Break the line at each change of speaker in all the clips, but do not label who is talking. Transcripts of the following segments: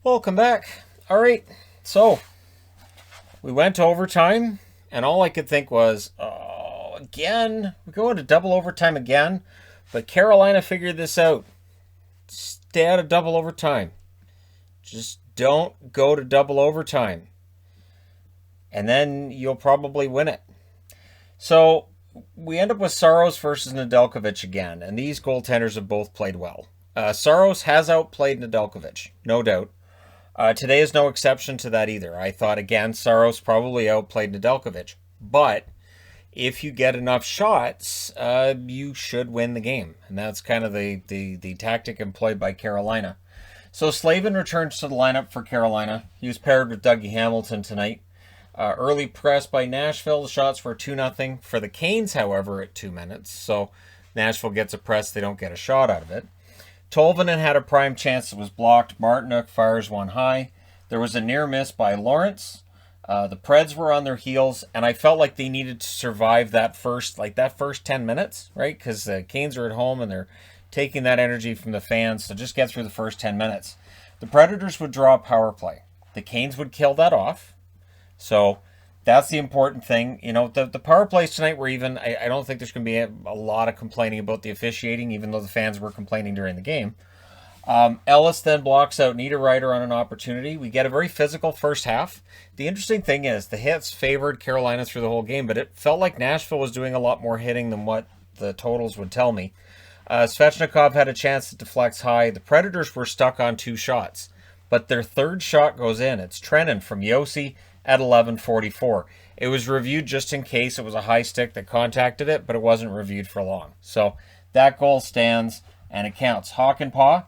Welcome back. All right, so we went to overtime, and all I could think was, oh, again, we're going to double overtime again. But Carolina figured this out. Stay out of double overtime. Just don't go to double overtime. And then you'll probably win it. So we end up with Saros versus Nedeljkovic again, and these goaltenders have both played well. Saros has outplayed Nedeljkovic, no doubt. Today is no exception to that either. I thought, again, Saros probably outplayed Nedeljkovic. But if you get enough shots, you should win the game. And that's kind of the tactic employed by Carolina. So Slavin returns to the lineup for Carolina. He was paired with Dougie Hamilton tonight. Early press by Nashville. The shots were 2-0 for the Canes, however, at 2 minutes. So Nashville gets a press. They don't get a shot out of it. Tolvanen had a prime chance that was blocked. Martinuk fires one high. There was a near miss by Lawrence. The Preds were on their heels, and I felt like they needed to survive that first 10 minutes, right? Because the Canes are at home and they're taking that energy from the fans. So just get through the first 10 minutes. The Predators would draw a power play. The Canes would kill that off. So that's the important thing. You know, the power plays tonight were even. I don't think there's going to be a lot of complaining about the officiating, even though the fans were complaining during the game. Ellis then blocks out Niederreiter on an opportunity. We get a very physical first half. The interesting thing is the hits favored Carolina through the whole game, but it felt like Nashville was doing a lot more hitting than what the totals would tell me. Svechnikov had a chance that deflects high. The Predators were stuck on 2 shots, but their third shot goes in. It's Trenin from Yossi at 11:44. It was reviewed just in case it was a high stick that contacted it, but it wasn't reviewed for long. So that goal stands and it counts. Hakanpää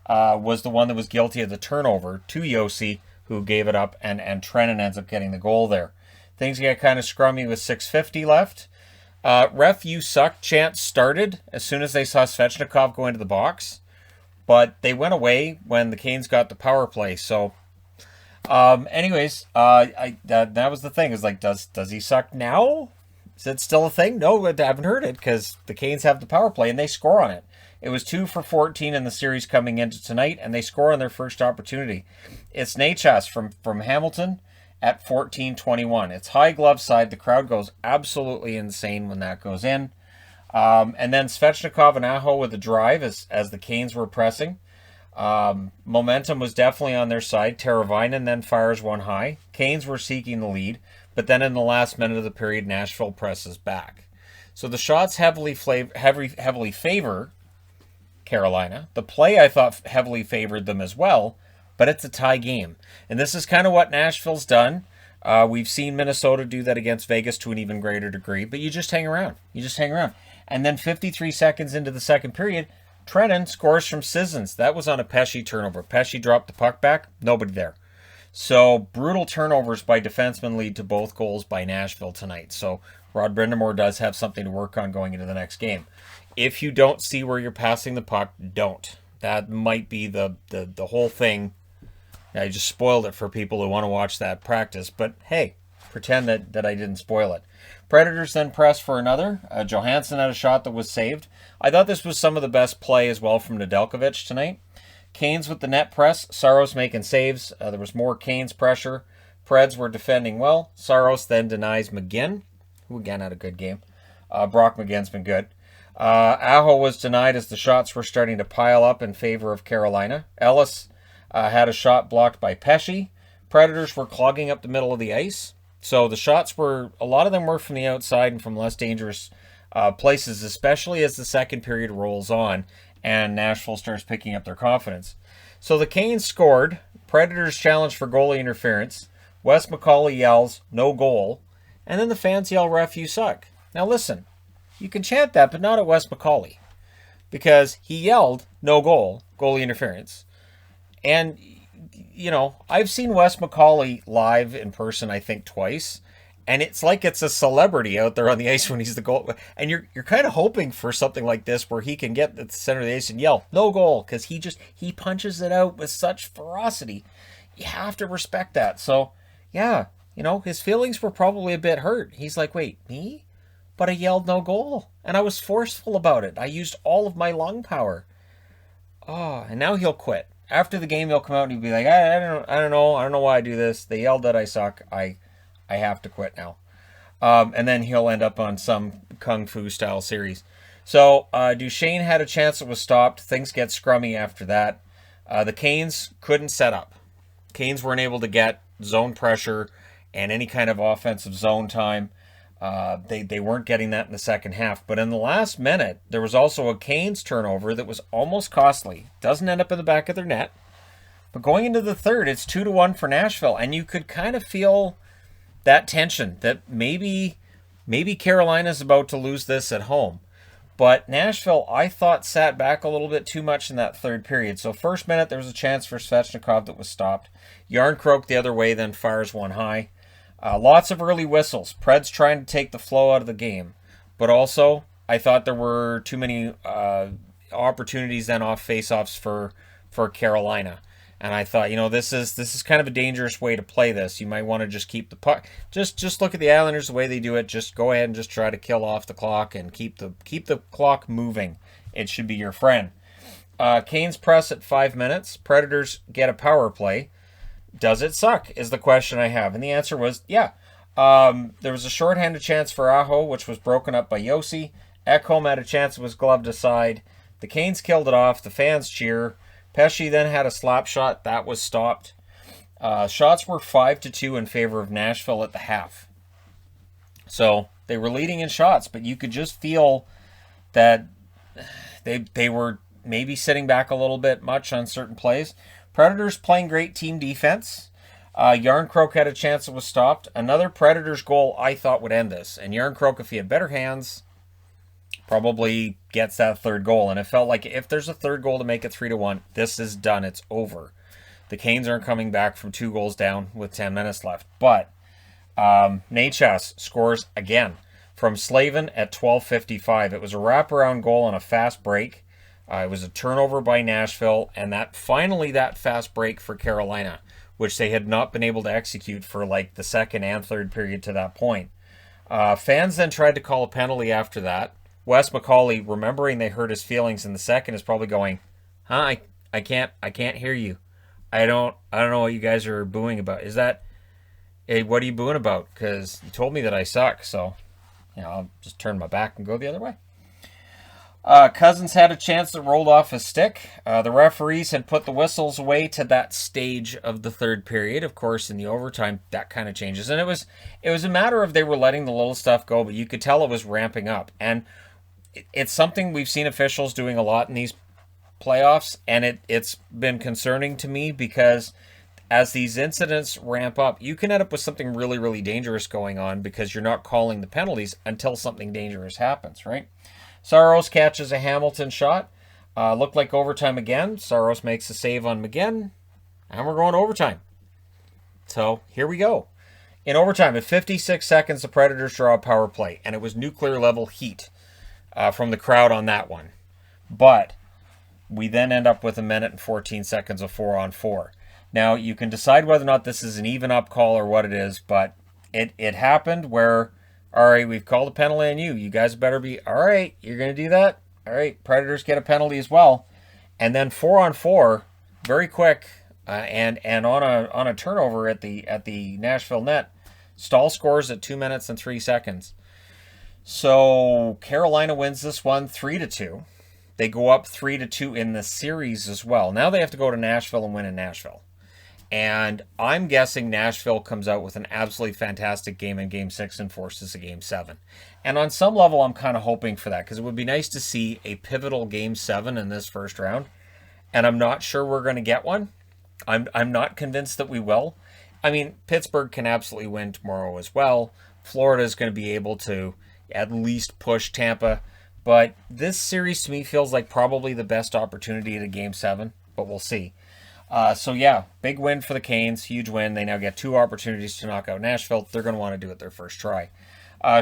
was the one that was guilty of the turnover to Yossi, who gave it up, and Trenin ends up getting the goal there. Things get kind of scrummy with 6:50 left. Ref, you suck chant started as soon as they saw Svechnikov go into the box, but they went away when the Canes got the power play. So that was the thing. Is like, does he suck now? Is it still a thing? No, I haven't heard it because the Canes have the power play and they score on it. It was 2 for 14 in the series coming into tonight, and they score on their first opportunity. It's Nechas from Hamilton at 14:21. It's high glove side. The crowd goes absolutely insane when that goes in. And then Svechnikov and Aho with the drive as the Canes were pressing. Momentum was definitely on their side. Teravainen then fires one high. Canes were seeking the lead, but then in the last minute of the period, Nashville presses back. So the shots heavily favor Carolina. The play, I thought, heavily favored them as well, but it's a tie game. And this is kind of what Nashville's done. We've seen Minnesota do that against Vegas to an even greater degree, but you just hang around. And then 53 seconds into the second period, Trenin scores from Sissons. That was on a Pesce turnover. Pesce dropped the puck back. Nobody there. So brutal turnovers by defensemen lead to both goals by Nashville tonight. So Rod Brindamore does have something to work on going into the next game. If you don't see where you're passing the puck, don't. That might be the whole thing. I just spoiled it for people who want to watch that practice. But hey, pretend that I didn't spoil it. Predators then press for another. Johansson had a shot that was saved. I thought this was some of the best play as well from Nedeljkovic tonight. Canes with the net press. Saros making saves. There was more Canes pressure. Preds were defending well. Saros then denies McGinn, who again had a good game. Brock McGinn's been good. Aho was denied as the shots were starting to pile up in favor of Carolina. Ellis had a shot blocked by Pesce. Predators were clogging up the middle of the ice. So the shots a lot of them were from the outside and from less dangerous places, especially as the second period rolls on and Nashville starts picking up their confidence. So the Canes scored. Predators challenged for goalie interference. Wes McCauley yells, "No goal." And then the fans yell, "Ref, you suck." Now listen, you can chant that, but not at Wes McCauley. Because he yelled, "No goal," goalie interference. And, you know, I've seen Wes McCauley live in person, I think, twice. And it's like it's a celebrity out there on the ice when he's the goal. And you're kind of hoping for something like this where he can get at the center of the ice and yell, "No goal," because he punches it out with such ferocity. You have to respect that. So, yeah, you know, his feelings were probably a bit hurt. He's like, "Wait, me? But I yelled no goal. And I was forceful about it. I used all of my lung power." Oh, and now he'll quit. after the game, he'll come out and he'll be like, I don't know why I do this. They yelled that I suck. I have to quit now. And then he'll end up on some kung fu style series. So Duchesne had a chance that was stopped. Things get scrummy after that. The Canes couldn't set up. Canes weren't able to get zone pressure and any kind of offensive zone time. They weren't getting that in the second half. But in the last minute, there was also a Canes turnover that was almost costly. Doesn't end up in the back of their net. But going into the third, it's 2-1 for Nashville. And you could kind of feel that tension that maybe Carolina's about to lose this at home. But Nashville, I thought, sat back a little bit too much in that third period. So first minute, there was a chance for Svechnikov that was stopped. Yarncroke the other way, then fires one high. Lots of early whistles. Preds trying to take the flow out of the game. But also, I thought there were too many opportunities then off faceoffs for Carolina. And I thought, this is kind of a dangerous way to play this. You might want to just keep the puck. Just look at the Islanders, the way they do it. Just go ahead and just try to kill off the clock and keep the clock moving. It should be your friend. Canes press at 5 minutes. Predators get a power play. Does it suck is the question I have. And the answer was, yeah. There was a shorthanded chance for Aho, which was broken up by Yossi. Ekholm had a chance, it was gloved aside. The Canes killed it off. The fans cheer. Pesce then had a slap shot. That was stopped. Shots were 5-2 in favor of Nashville at the half. So they were leading in shots, but you could just feel that they were maybe sitting back a little bit much on certain plays. Predators playing great team defense. Yarncroke had a chance that was stopped. Another Predators goal I thought would end this. And Yarncroke, if he had better hands, probably gets that third goal. And it felt like if there's a third goal to make it 3-1, this is done. It's over. The Canes aren't coming back from 2 goals down with 10 minutes left. But Nechas scores again from Slavin at 12:55. It was a wraparound goal on a fast break. It was a turnover by Nashville. And that fast break for Carolina, which they had not been able to execute for like the second and third period to that point. Fans then tried to call a penalty after that. Wes McCauley, remembering they hurt his feelings in the second, is probably going, "Huh? I can't hear you. I don't know what you guys are booing about. Is that? Hey, what are you booing about? Because you told me that I suck. So, I'll just turn my back and go the other way." Cousins had a chance that rolled off his stick. The referees had put the whistles away to that stage of the third period. Of course, in the overtime, that kind of changes. And it was a matter of they were letting the little stuff go, but you could tell it was ramping up. And it's something we've seen officials doing a lot in these playoffs, and it's been concerning to me because as these incidents ramp up, you can end up with something really, really dangerous going on because you're not calling the penalties until something dangerous happens, right? Saros catches a Hamilton shot. Looked like overtime again. Saros makes a save on McGinn, and we're going to overtime. So here we go. In overtime, at 56 seconds, the Predators draw a power play, and it was nuclear level heat from the crowd on that one. But we then end up with 1 minute and 14 seconds of 4-on-4. Now, you can decide whether or not this is an even-up call or what it is, but it happened where, all right, we've called a penalty on you. You guys better be, all right, you're going to do that? All right, Predators get a penalty as well. And then 4-on-4, very quick, and on a turnover at the Nashville net, Stahl scores at 2 minutes and 3 seconds. So Carolina wins this one 3-2. They go up 3-2 in the series as well. Now they have to go to Nashville and win in Nashville. And I'm guessing Nashville comes out with an absolutely fantastic game in Game 6 and forces a Game 7. And on some level, I'm kind of hoping for that because it would be nice to see a pivotal Game 7 in this first round. And I'm not sure we're going to get one. I'm not convinced that we will. I mean, Pittsburgh can absolutely win tomorrow as well. Florida is going to be able to at least push Tampa. But this series to me feels like probably the best opportunity at a Game 7. But we'll see. So yeah, big win for the Canes, huge win. They now get 2 opportunities to knock out Nashville. They're going to want to do it their first try.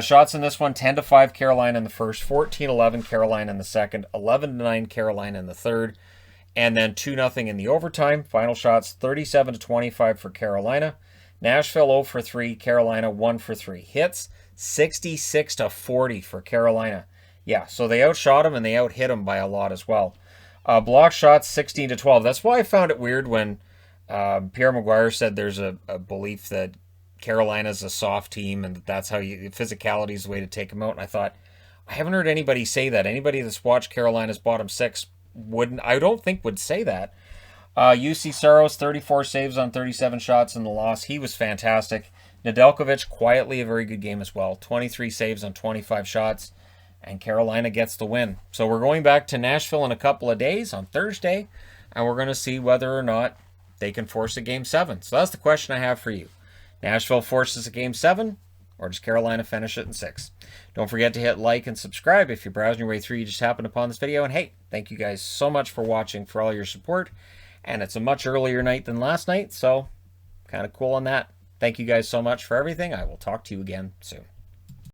Shots in this one, 10-5 Carolina in the first, 14-11 Carolina in the second, 11-9 Carolina in the third, and then 2-0 in the overtime. Final shots, 37-25 for Carolina. Nashville 0 for 3, Carolina 1 for 3. Hits, 66-40 for Carolina. Yeah, so they outshot them and they outhit them by a lot as well. Block shots 16-12. That's why I found it weird when Pierre Maguire said there's a belief that Carolina's a soft team and that's how physicality is the way to take them out. And I thought, I haven't heard anybody say that. Anybody that's watched Carolina's bottom six I don't think would say that. UC Saros, 34 saves on 37 shots in the loss. He was fantastic. Nedeljkovic, quietly a very good game as well. 23 saves on 25 shots. And Carolina gets the win. So we're going back to Nashville in a couple of days on Thursday. And we're going to see whether or not they can force a Game 7. So that's the question I have for you. Nashville forces a Game 7, or does Carolina finish it in 6? Don't forget to hit like and subscribe if you're browsing your way through. You just happened upon this video. And hey, thank you guys so much for watching, for all your support. And it's a much earlier night than last night, so kind of cool on that. Thank you guys so much for everything. I will talk to you again soon.